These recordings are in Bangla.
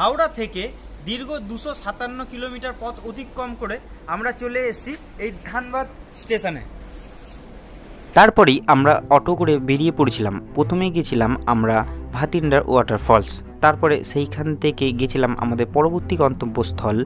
হাওড়া থেকে দীর্ঘ 257 কিলোমিটার পথ অতিক্রম করে আমরা চলে এসেছি এই ধানবাদ স্টেশনে। তারপরেই আমরা অটো করে বেরিয়ে পড়েছিলাম। প্রথমে গেছিলাম আমরা ভাতিন্ডার ওয়াটারফলস, তারপরে সেইখান থেকে গেছিলাম আমাদের পরবর্তী গন্তব্যস্থল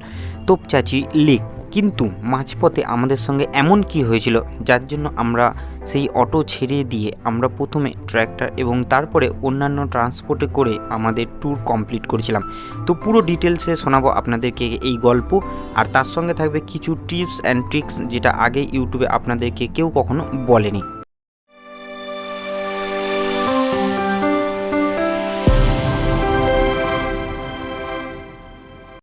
তোপচাঁচি লেক। কিন্তু মাঝপথে আমাদের সঙ্গে এমন কি হয়েছিল যার জন্য আমরা সেই অটো ছেড়ে দিয়ে আমরা প্রথমে ট্র্যাক্টর এবং তারপরে অন্যান্য ট্রান্সপোর্টে করে আমাদের ট্যুর কমপ্লিট করেছিলাম। তো পুরো ডিটেলসে শোনাবো আপনাদেরকে এই গল্প, আর তার সঙ্গে থাকবে কিছু টিপস অ্যান্ড ট্রিক্স যেটা আগে ইউটিউবে আপনাদেরকে কেউ কখনো বলেনি।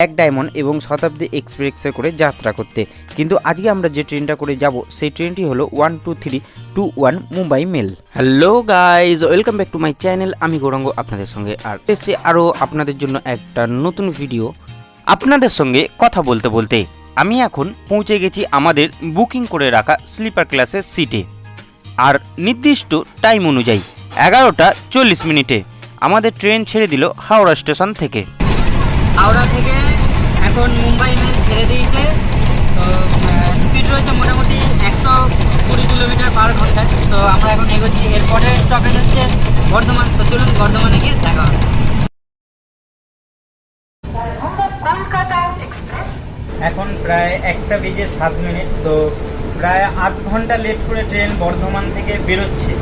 এক ডায়মন্ড এবং শতাব্দী এক্সপ্রেসে করে যাত্রা করতে, কিন্তু আজকে আমরা যে ট্রেনটা করে যাব সেই ট্রেনটি হলো 12321 Mumbai mail. Hello guys, welcome back to my channel. আমি গৌরাঙ্গ আপনাদের সঙ্গে আর এসে আরও আপনাদের জন্য একটা নতুন ভিডিও। আপনাদের সঙ্গে কথা বলতে বলতে আমি এখন পৌঁছে গেছি আমাদের বুকিং করে রাখা স্লিপার ক্লাসের সিটে, আর নির্দিষ্ট টাইম অনুযায়ী 11টা 40 মিনিটে আমাদের ট্রেন ছেড়ে দিল হাওড়া স্টেশন থেকে। হাওড়া থেকে এখন মুম্বাই মেল ছেড়ে দিয়েছে। তো স্পিড রয়েছে মোটামুটি 120 কিলোমিটার পার ঘন্টায়। তো আমরা এখন এগোচ্ছি, এরপরে স্টপেজ হচ্ছে বর্ধমান। তো চলুন বর্ধমানে গিয়ে দেখা হবে। এখন প্রায় 1:07। তো প্রায় আধ ঘন্টা লেট করে ট্রেন বর্ধমান থেকে বেরোচ্ছে।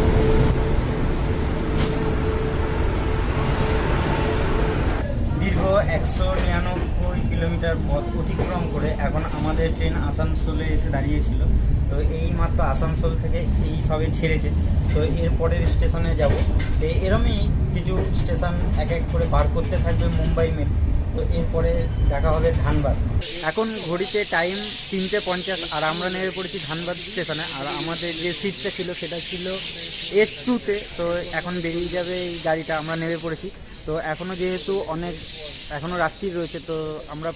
দীর্ঘ 199 কিলোমিটার পথ অতিক্রম করে এখন আমাদের ট্রেন আসানসোলে এসে দাঁড়িয়েছিল। তো এই মাত্র আসানসোল থেকে এই সবে ছেড়েছে। তো এরপরের স্টেশনে যাব। তো এরমই কিছু স্টেশন এক এক করে পার করতে থাকবে মুম্বাই মেল। তো এরপরে দেখা হবে ধানবাদ। এখন ঘড়িতে টাইম 3:50 আর আমরা নেমে পড়েছি ধানবাদ স্টেশনে। আর আমাদের যে সিটটা ছিল সেটা ছিল S2-তে। তো এখন বেরিয়ে যাবে এই গাড়িটা, আমরা নেমে পড়েছি। তো এখনও যেহেতু এখনও রাত্রি রয়েছে, তো আমরা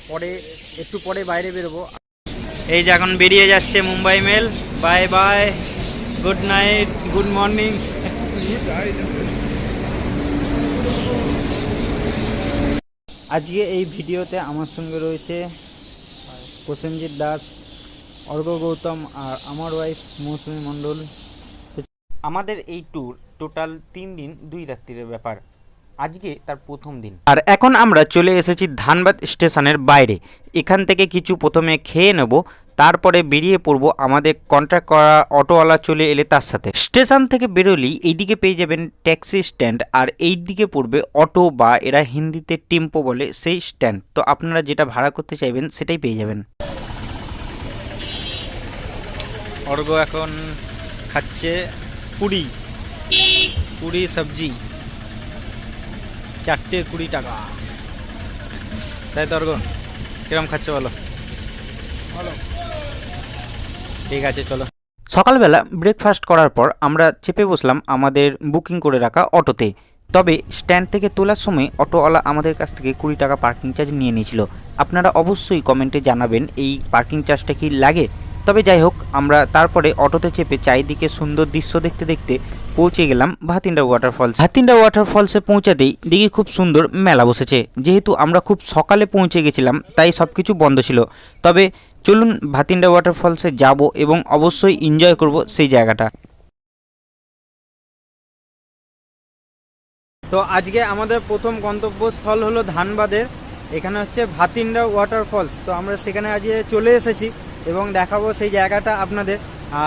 একটু পরে বাইরে বেরোবো। এই যে এখন বেরিয়ে যাচ্ছে Mumbai mail. Bye bye, good night, good morning. আজকে এই ভিডিওতে আমার সঙ্গে রয়েছে প্রসেনজিৎ দাস, অর্ঘ গৌতম আর আমার ওয়াইফ মৌসুমী মণ্ডল। আমাদের এই ট্যুর টোটাল 3 দিন 2 রাত্রির ব্যাপার। আজকে তার প্রথম দিন, আর এখন আমরা চলে এসেছি ধানবাদ স্টেশনের বাইরে। এখান থেকে কিছু প্রথমে খেয়ে নেব, তারপরে বেরিয়ে পড়বো আমাদের কন্ট্যাক্ট করা অটোওয়ালা চলে এলে তার সাথে। স্টেশন থেকে বেরোলেই এইদিকে পেয়ে যাবেন ট্যাক্সি স্ট্যান্ড, আর এই দিকে পড়বে অটো বা এরা হিন্দিতে টেম্পো বলে সেই স্ট্যান্ড। তো আপনারা যেটা ভাড়া করতে চাইবেন সেটাই পেয়ে যাবেন। অর্ঘ এখন খাচ্ছে পুরি সবজি, 4টে 20 টাকা। তাই তো অর্ঘ, কিরম খাচ্ছে বলো? ভালো, ঠিক আছে চলো। সকালবেলা ব্রেকফাস্ট করার পর আমরা চেপে বসলাম আমাদের বুকিং করে রাখা অটোতে। তবে স্ট্যান্ড থেকে তোলার সময় অটোওয়ালা আমাদের কাছ থেকে 20 টাকা পার্কিং চার্জ নিয়ে নিয়েছিল। আপনারা অবশ্যই কমেন্টে জানাবেন এই পার্কিং চার্জটা কি লাগে। তবে যাই হোক, আমরা তারপরে অটোতে চেপে চারিদিকে সুন্দর দৃশ্য দেখতে দেখতে পৌঁছে গেলাম ভাতিন্ডা ওয়াটারফলস। ভাতিন্ডা ওয়াটারফলসে পৌঁছাতেই দেখি খুব সুন্দর মেলা বসেছে। যেহেতু আমরা খুব সকালে পৌঁছে গেছিলাম তাই সব কিছু বন্ধ ছিল। তবে চলুন ভাতিন্ডা ওয়াটারফলসে যাব এবং অবশ্যই এনজয় করব সেই জায়গাটা। তো আজকে আমাদের প্রথম গন্তব্যস্থল হলো ধানবাদের। এখানে হচ্ছে ভাতিন্ডা ওয়াটারফলস। তো আমরা সেখানে আজকে চলে এসেছি এবং দেখাবো সেই জায়গাটা আপনাদের।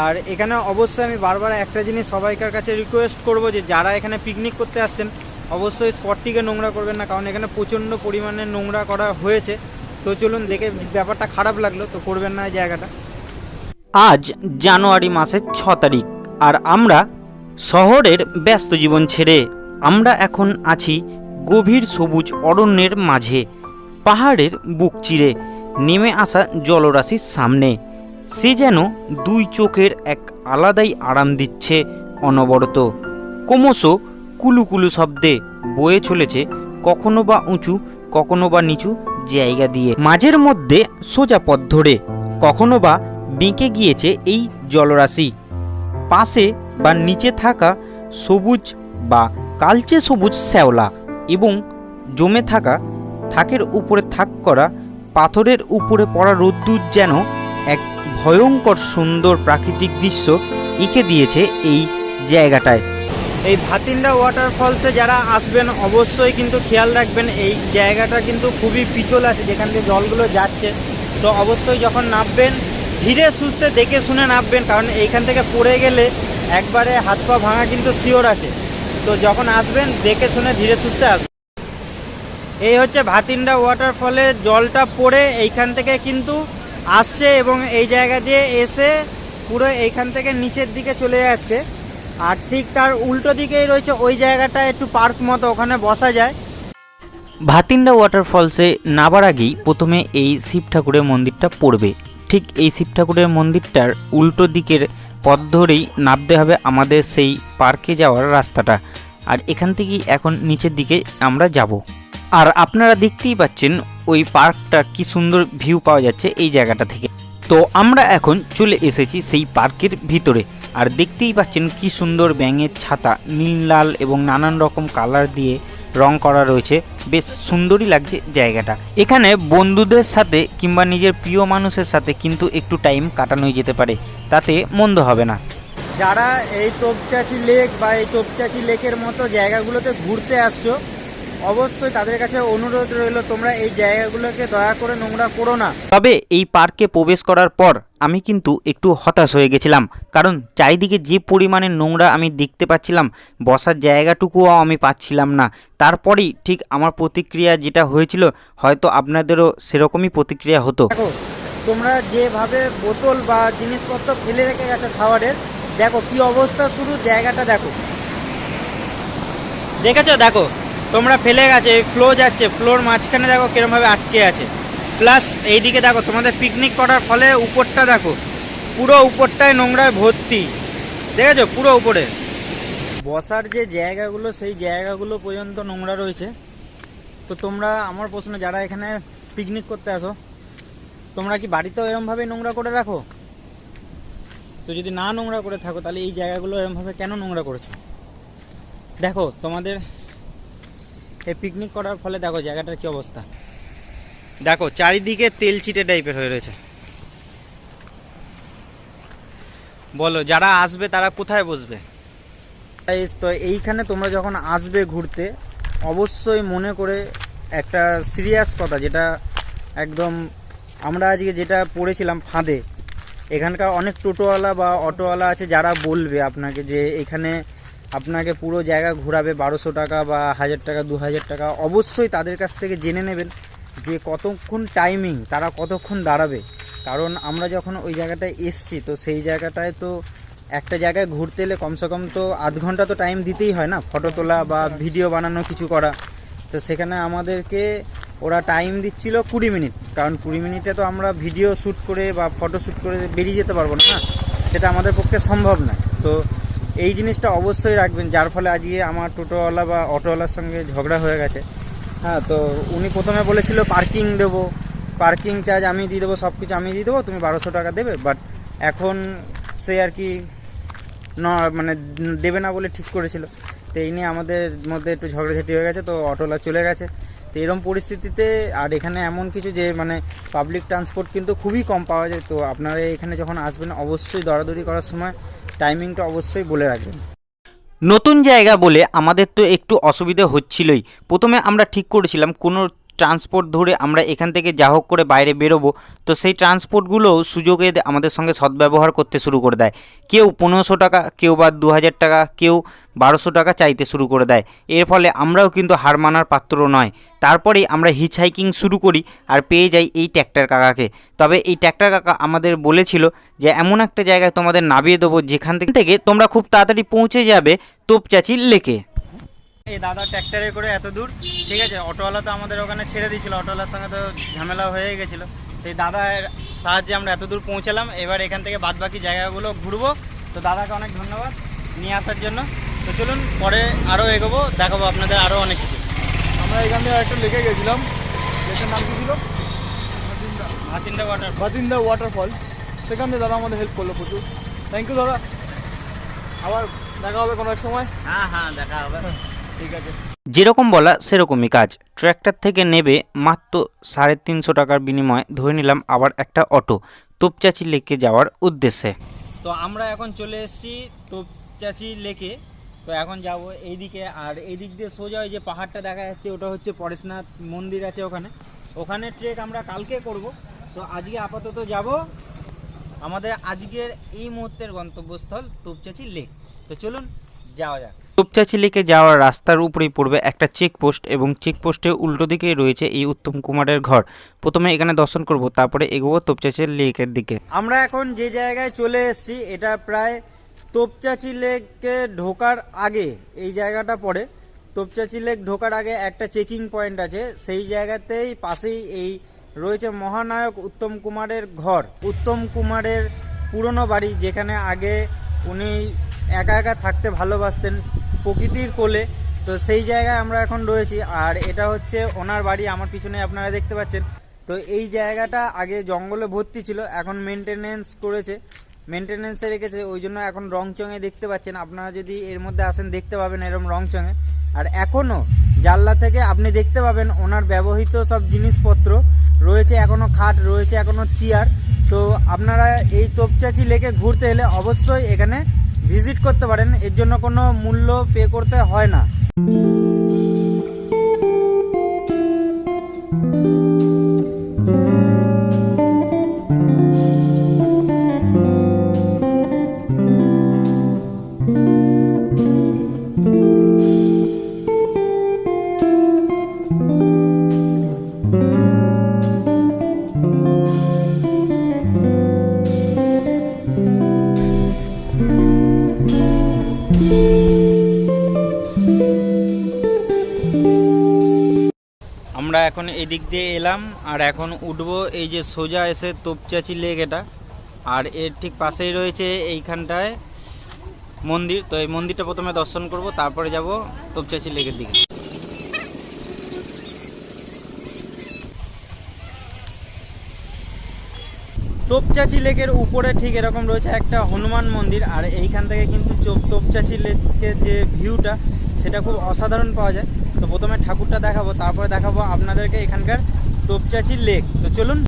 আর এখানে অবশ্যই আমি বারবার একটা জিনিস সবাইকার কাছে রিকোয়েস্ট করব যে যারা এখানে পিকনিক করতে আসছেন অবশ্যই স্পটটিকে নোংরা করবেন না, কারণ এখানে প্রচণ্ড পরিমাণে নোংরা করা হয়েছে। তো চলুন, দেখে ব্যাপারটা খারাপ লাগলো, তো করবেন না এই জায়গাটা। আজ জানুয়ারি মাসের 6 তারিখ, আর আমরা শহরের ব্যস্ত জীবন ছেড়ে আমরা এখন আছি গভীর সবুজ অরণ্যের মাঝে, পাহাড়ের বুক চিরে নেমে আসা জলরাশির সামনে। সে যেন দুই চোখের এক আলাদাই আরাম দিচ্ছে অনবরত। ক্রমশ কুলুকুলু শব্দে বয়ে চলেছে, কখনো বা উঁচু কখনো বা নিচু জায়গা দিয়ে, মাঝের মধ্যে সোজা পথ ধরে কখনো বা বেঁকে গিয়েছে এই জলরাশি। পাশে বা নিচে থাকা সবুজ বা কালচে সবুজ শ্যাওলা এবং জমে থাকা থাকের উপরে থাক করা পাথরের উপরে পড়া রোদ্দুর যেন এক ভয়ঙ্কর সুন্দর প্রাকৃতিক দৃশ্য এঁকে দিয়েছে এই জায়গাটায়। এই ভাতিন্ডা ওয়াটারফলসে যারা আসবেন অবশ্যই কিন্তু খেয়াল রাখবেন, এই জায়গাটা কিন্তু খুবই পিছল আছে যেখান থেকে জলগুলো যাচ্ছে। তো অবশ্যই যখন নামবেন ধীরে সুস্থে দেখে শুনে নামবেন, কারণ এইখান থেকে পড়ে গেলে একবারে হাত পা ভাঙা কিন্তু শিওর আছে। তো যখন আসবেন দেখে শুনে ধীরে সুস্থে আসবেন। এই হচ্ছে ভাতিন্ডা ওয়াটারফলে জলটা পড়ে এইখান থেকে কিন্তু আসছে এবং এই জায়গা দিয়ে এসে পুরো এইখান থেকে নিচের দিকে চলে যাচ্ছে। আর ঠিক তার উল্টো দিকেই রয়েছে ওই জায়গাটা একটু পার্ক মতো, ওখানে বসা যায়। ভাতিন্ডা ওয়াটারফলসে নামার আগেই প্রথমে এই শিব ঠাকুরের মন্দিরটা পড়বে। ঠিক এই শিব ঠাকুরের মন্দিরটার উল্টো দিকের পথ ধরেই নামতে হবে আমাদের সেই পার্কে যাওয়ার রাস্তাটা। আর এখান থেকেই এখন নিচের দিকে আমরা যাব। আর আপনারা দেখতেই পাচ্ছেন ওই পার্কটা কি সুন্দর ভিউ পাওয়া যাচ্ছে এই জায়গাটা থেকে। তো আমরা এখন চলে এসেছি সেই পার্কের ভিতরে। আর দেখতেই পাচ্ছেন কি সুন্দর ব্যাঙের ছাতা, নীল লাল এবং নানান রকম কালার দিয়ে রং করা রয়েছে, বেশ সুন্দরই লাগছে জায়গাটা। এখানে বন্ধুদের সাথে কিংবা নিজের প্রিয় মানুষের সাথে কিন্তু একটু টাইম কাটানোই যেতে পারে, তাতে মন্দ হবে না। যারা এই তোপচাচি লেক বা এই তোপচাচি লেকের মতো জায়গাগুলোতে ঘুরতে আসছো, অবশ্যই তাদের কাছে অনুরোধ রইল তোমরা এই জায়গাগুলোকে দয়া করে নোংরা করো না। তবে এই পার্কে প্রবেশ করার পর আমি কিন্তু একটু হতাশ হয়ে গেছিলাম, কারণ চারিদিকে যে পরিমাণে নোংরা আমি দেখতে পাচ্ছিলাম, বসার জায়গাটুকুও আমি পাচ্ছিলাম না। তারপরেই ঠিক আমার প্রতিক্রিয়া যেটা হয়েছিল, হয়তো আপনাদেরও সেরকমই প্রতিক্রিয়া হতো। দেখো তোমরা যেভাবে বোতল বা জিনিসপত্র ফেলে রেখে গেছো খাবারের, দেখো কি অবস্থা, শুরু জায়গাটা দেখো, দেখেছো? দেখো তোমরা ফেলে গেছে, ফ্লো যাচ্ছে, ফ্লোর মাঝখানে দেখো কিরমভাবে আটকে আছে। প্লাস এইদিকে দেখো তোমাদের পিকনিক করার ফলে উপরটা দেখো, পুরো উপরটায় নোংরায় ভর্তি, দেখেছো? পুরো উপরে বসার যে জায়গাগুলো সেই জায়গাগুলো পর্যন্ত নোংরা রয়েছে। তো তোমরা, আমার প্রশ্ন, যারা এখানে পিকনিক করতে আসো, তোমরা কি বাড়িতেও এরমভাবে নোংরা করে রাখো? তো যদি না নোংরা করে থাকো তাহলে এই জায়গাগুলো এরমভাবে কেন নোংরা করেছো? দেখো তোমাদের এই পিকনিক করার ফলে দেখো জায়গাটার কি অবস্থা, দেখো চারিদিকে তেল চিটে টাইপের হয়ে রয়েছে। বলো যারা আসবে তারা কোথায় বসবে? তো এইখানে তোমরা যখন আসবে ঘুরতে, অবশ্যই মনে করে একটা সিরিয়াস কথা, যেটা একদম আমরা আজকে যেটা পড়েছিলাম ফাঁদে, এখানকার অনেক টোটোওয়ালা বা অটোওয়ালা আছে যারা বলবে আপনাকে যে এখানে আপনাকে পুরো জায়গা ঘোরাবে 1200 টাকা বা 1000 টাকা 2000 টাকা। অবশ্যই তাদের কাছ থেকে জেনে নেবেন যে কতক্ষণ টাইমিং, তারা কতক্ষণ দাঁড়াবে। কারণ আমরা যখন ওই জায়গাটায় এসছি, তো সেই জায়গাটায় তো একটা জায়গায় ঘুরতে এলে কমসে কম তো আধ ঘন্টা তো টাইম দিতেই হয় না, ফটো তোলা বা ভিডিও বানানো কিছু করা। তো সেখানে আমাদেরকে ওরা টাইম দিচ্ছিল 20 মিনিট, কারণ 20 মিনিটে তো আমরা ভিডিও শ্যুট করে বা ফটো শ্যুট করে বেরিয়ে যেতে পারবো না, সেটা আমাদের পক্ষে সম্ভব না। তো এই জিনিসটা অবশ্যই রাখবেন, যার ফলে আজকে আমার টোটোওয়ালা বা অটোওয়ালার সঙ্গে ঝগড়া হয়ে গেছে। হ্যাঁ, তো উনি প্রথমে বলেছিল পার্কিং দেবো, পার্কিং চার্জ আমি দিয়ে দেবো, সব কিছু আমি দিয়ে দেবো, তুমি 1200 টাকা দেবে। বাট এখন সে আর কি মানে দেবে না বলে ঠিক করেছিল। তো এই নিয়ে আমাদের মধ্যে একটু ঝগড়াঝাটি হয়ে গেছে, তো অটোওয়ালা চলে গেছে। তো এরকম পরিস্থিতিতে, আর এখানে এমন কিছু যে মানে পাবলিক ট্রান্সপোর্ট কিন্তু খুবই কম পাওয়া যায়। তো আপনারা এখানে যখন আসবেন অবশ্যই দরাদরি করার সময় টাইমিংটা অবশ্যই বলে রাখবেন। নতুন জায়গা বলে আমাদের তো একটু অসুবিধা হচ্ছিলই। প্রথমে আমরা ঠিক করেছিলাম কোনো ট্রান্সপোর্ট ধরে আমরা এখান থেকে যা হোক করে বাইরে বেরোবো। তো সেই ট্রান্সপোর্টগুলোও সুযোগে আমাদের সঙ্গে সদ্ব্যবহার করতে শুরু করে দেয়। কেউ 1500 টাকা, কেউ বা 2000 টাকা, কেউ 1200 টাকা চাইতে শুরু করে দেয়। এর ফলে আমরাও কিন্তু হার মানার পাত্র নয়। তারপরেই আমরা হিচ হাইকিং শুরু করি আর পেয়ে যাই এই ট্র্যাক্টর কাকাকে। তবে এই ট্র্যাক্টর কাকা আমাদের বলেছিল যে এমন একটা জায়গায় তোমাদের নামিয়ে দেবো যেখান থেকে তোমরা খুব তাড়াতাড়ি পৌঁছে যাবে তোপচাচি লেকে। এই দাদা ট্র্যাক্টরে করে এত দূর, ঠিক আছে, অটোওয়ালা তো আমাদের ওখানে ছেড়ে দিয়েছিল, অটোওয়ালার সঙ্গে তো ঝামেলা হয়ে গেছিলো। তো এই দাদার সাহায্যে আমরা এত দূর পৌঁছালাম। এবার এখান থেকে বাদবাকি জায়গাগুলো ঘুরবো। তো দাদাকে অনেক ধন্যবাদ নিয়ে আসার জন্য। তো চলুন পরে আরও এগোবো, দেখাবো আপনাদের আরও অনেক কিছু। আমরা এখান থেকে একটা লেকে গেছিলাম, লেকের নাম কি ছিল? ভাতিন্ডা ওয়াটারফল। সেখান থেকে দাদা আমাদের হেল্প করলো প্রচুর। থ্যাংক ইউ দাদা। আবার দেখা হবে কোনো এক সময়। হ্যাঁ হ্যাঁ, দেখা হবে। ঠিক আছে। যেরকম বলা সেরকমই কাজ। ট্র্যাক্টর থেকে নেবে মাত্র 350 টাকার বিনিময়ে ধরে নিলাম আবার একটা অটো তোপচাচি লেকে যাওয়ার উদ্দেশ্যে। তো আমরা এখন চলে এসেছি তোপচাচি লেকে। তো এখন যাব এইদিকে, আর এই দিক দিয়ে সোজা ওই যে পাহাড়টা দেখা যাচ্ছে ওটা হচ্ছে পরেশনাথ মন্দির আছে ওখানে ট্রেক আমরা কালকে করব। তো আজকে আপাতত যাব আমাদের আজকের এই মুহূর্তের গন্তব্যস্থল তোপচাচি লেক। তো চলুন যাওয়া যাক। তোপচাচি লেকে যাওয়ার রাস্তার উপরেই পড়বে একটা চেকপোস্ট এবং চেকপোস্টের উল্টো দিকেই রয়েছে এই উত্তম কুমারের ঘর। প্রথমে এখানে দর্শন করব, তারপরে এগোবো তোপচাচি লেকের দিকে। আমরা এখন যে জায়গায় চলে এসেছি এটা প্রায় তোপচাচি লেকে ঢোকার আগে এই জায়গাটা পড়ে। তোপচাচি লেক ঢোকার আগে একটা চেকিং পয়েন্ট আছে, সেই জায়গাতেই পাশেই এই রয়েছে মহানায়ক উত্তম কুমারের ঘর। উত্তম কুমারের পুরনো বাড়ি, যেখানে আগে উনি একা একা থাকতে ভালোবাসতেন প্রকৃতির কোলে। তো সেই জায়গায় আমরা এখন রয়েছি, আর এটা হচ্ছে ওনার বাড়ি। আমার পিছনে আপনারা দেখতে পাচ্ছেন। তো এই জায়গাটা আগে জঙ্গলে ভর্তি ছিল, এখন মেনটেনেন্সে রেখেছে, ওই জন্য এখন রংচঙে দেখতে পাচ্ছেন। আপনারা যদি এর মধ্যে আসেন দেখতে পাবেন এরকম রংচঙে। আর এখনও জানলা থেকে আপনি দেখতে পাবেন ওনার ব্যবহৃত সব জিনিসপত্র রয়েছে, এখনও খাট রয়েছে, এখনও চেয়ার। তো আপনারা এই তোপচাচি লেকে ঘুরতে এলে অবশ্যই এখানে ভিজিট করতে পারেন, এর জন্য কোনো মূল্য পে করতে হয় না। আমরা এখন এদিক দিয়ে এলাম, আর এখন উঠবো এই যে সোজা এসে তোপচাচি লেক এটা, আর এর ঠিক পাশেই রয়েছে এইখানটায় মন্দির। তো এই মন্দিরটা প্রথমে দর্শন করব, তারপরে যাব তোপচাচি লেকের দিকে। তোপচাচি লেকের উপরে ঠিক এরকম রয়েছে একটা হনুমান মন্দির, আর এইখান থেকে কিন্তু তোপচাচি লেকের যে ভিউটা সেটা খুব অসাধারণ পাওয়া যায়। তো প্রথমে ঠাকুরটা দেখাবো, তারপরে দেখাবো আপনাদেরকে এখানকার তোপচাচি লেক। তো চলুন।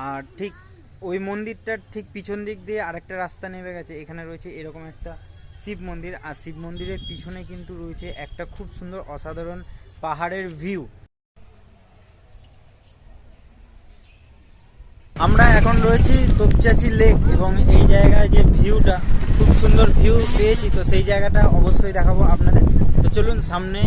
আর ঠিক ওই মন্দিরটার ঠিক পিছন দিক দিয়ে আরেকটা রাস্তা নেমে গেছে, এখানে রয়েছে এরকম একটা শিব মন্দির, আর শিব মন্দিরের পিছনে কিন্তু রয়েছে একটা খুব সুন্দর অসাধারণ পাহাড়ের ভিউ। আমরা এখন রয়েছি তোপচাচি লেক, এবং এই জায়গায় যে ভিউটা খুব সুন্দর ভিউ পেয়েছি, তো সেই জায়গাটা অবশ্যই দেখাবো আপনাদের। তো চলুন সামনে।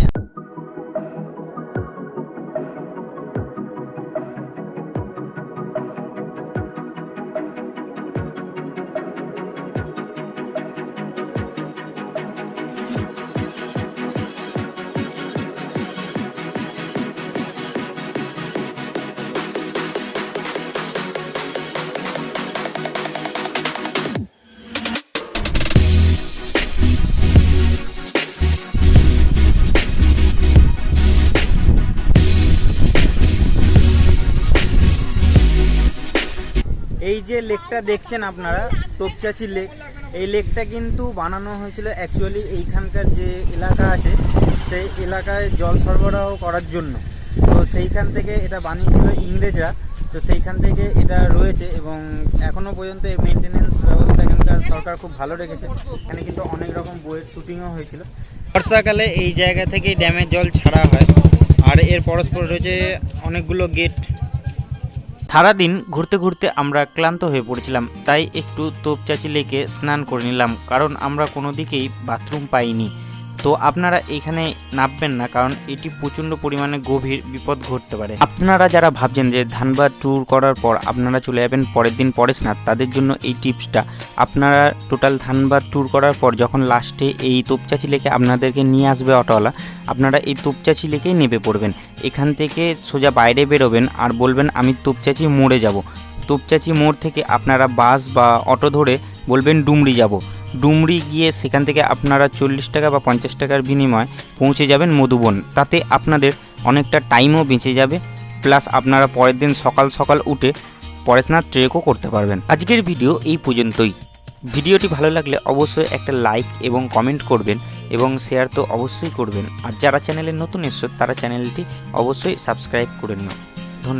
এই যে লেকটা দেখছেন আপনারা তোপচাচি লেক, এই লেকটা কিন্তু বানানো হয়েছিল অ্যাকচুয়ালি এইখানকার যে এলাকা আছে সেই এলাকায় জল সরবরাহ করার জন্য। তো সেইখান থেকে এটা বানিয়েছিল ইংরেজরা, তো সেইখান থেকে এটা রয়েছে, এবং এখনও পর্যন্ত এই মেনটেনেন্স ব্যবস্থা এখানকার সরকার খুব ভালো রেখেছে। এখানে কিন্তু অনেক রকম বইয়ের শুটিংও হয়েছিল। বর্ষাকালে এই জায়গা থেকেই ড্যামের জল ছাড়া হয়, আর এর পরস্পর রয়েছে অনেকগুলো গেট। সারাদিন ঘুরতে ঘুরতে আমরা ক্লান্ত হয়ে পড়েছিলাম, তাই একটু তোপচাচি লেকে স্নান করে নিলাম, কারণ আমরা কোনো দিকেই বাথরুম পাইনি। তো আপনারা এখানে নামবেন না, কারণ এটি প্রচণ্ড পরিমাণে গভীর, বিপদ ঘটতে পারে। আপনারা যারা ভাবছেন যে ধানবাদ ট্যুর করার পর আপনারা চলে যাবেন পরের দিন পরেশনাথ, তাদের জন্য এই টিপসটা। আপনারা টোটাল ধানবাদ ট্যুর করার পর যখন লাস্টে এই তোপচাচি লেকে আপনাদেরকে নিয়ে আসবে অটোওয়ালা, আপনারা এই তোপচাচি লেকেই নেমে পড়বেন। এখান থেকে সোজা বাইরে বেরোবেন আর বলবেন আমি তোপচাচি মোড়ে যাব। তোপচাচি মোড় থেকে আপনারা বাস বা অটো ধরে বলবেন ডুমরি যাব। ডুমরি গিয়ে সেখান থেকে আপনারা 40 টাকা বা 50 টাকার বিনিময়ে পৌঁছে যাবেন মধুবন। তাতে আপনাদের অনেকটা টাইমও বেঁচে যাবে, প্লাস আপনারা পরের দিন সকাল সকাল উঠে পরেশনাথ ট্রেকও করতে পারবেন। আজকের ভিডিও এই পর্যন্তই। ভিডিওটি ভালো লাগলে অবশ্যই একটা লাইক এবং কমেন্ট করবেন এবং শেয়ার তো অবশ্যই করবেন। আর যারা চ্যানেলে নতুন এসছো তারা চ্যানেলটি অবশ্যই সাবস্ক্রাইব করে নিও।